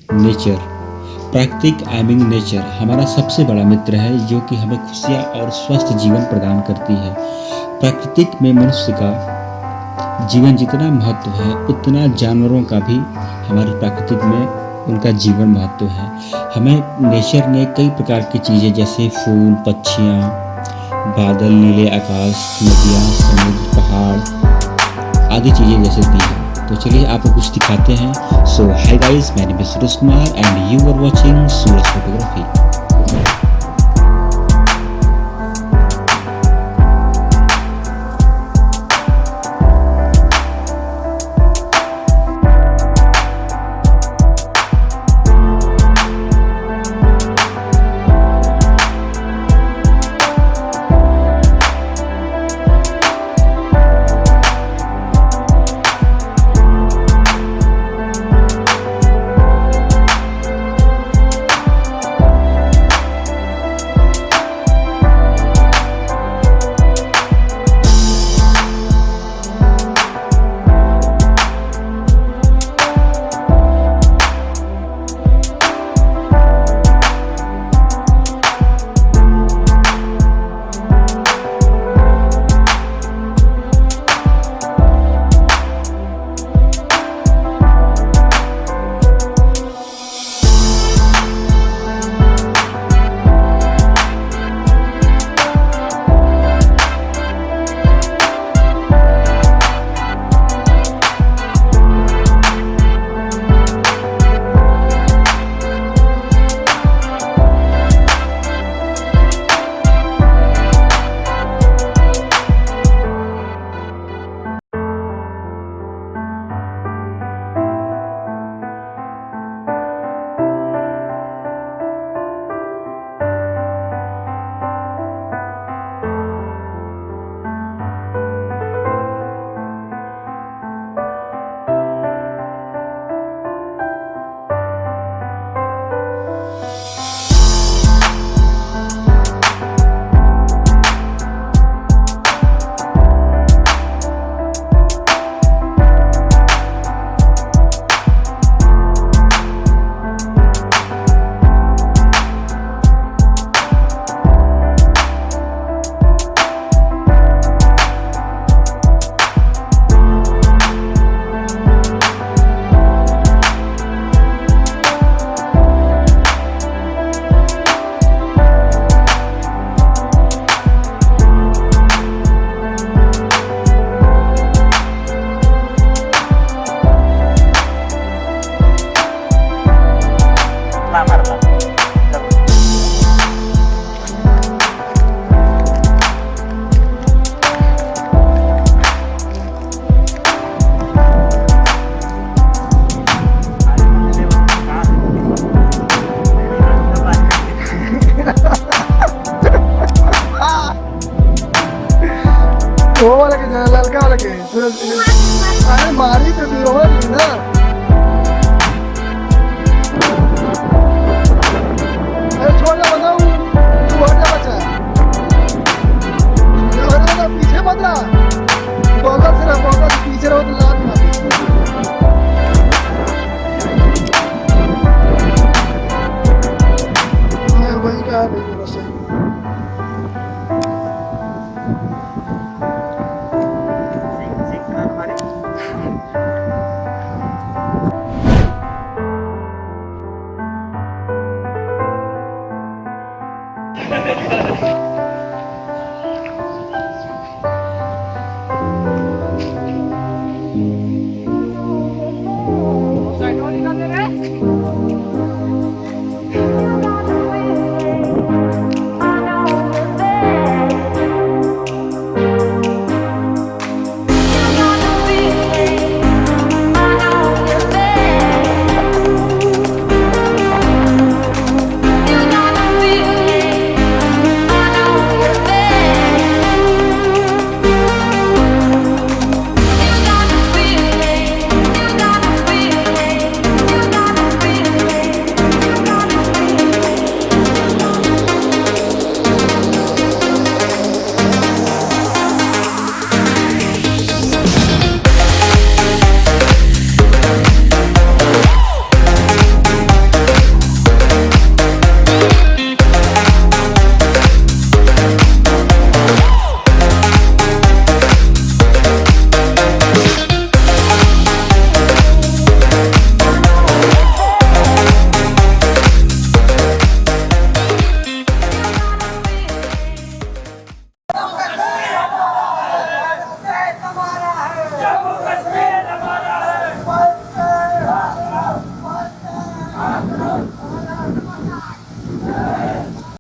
Nature, प्राकृतिक I mean nature हमारा सबसे बड़ा मित्र है जो कि हमें खुशियाँ और स्वस्थ जीवन प्रदान करती है। प्राकृतिक में मनुष्य का जीवन जितना महत्व है उतना जानवरों का भी हमारी प्राकृतिक में उनका जीवन महत्व है। हमें नेचर ने कई प्रकार की चीज़ें जैसे फूल, पक्षियाँ, बादल, नीले आकाश, नदियाँ, समुद्र, पहाड़ आदि चीज़ें जैसे दी हैं। तो चलिए आपको कुछ दिखाते हैं। So hi guys, my name is Suraj Kumar and you are watching Suraj photography. वो वाला के लड़का वाला के अरे मारी तो भी हो रही ना। अरे छोड़ जा बताऊं, तू हट जा बच्चा, पीछे मत रहा, बगल से रहा, बगल से पीछे रहो तो लात मार। वही कहा नहीं सही।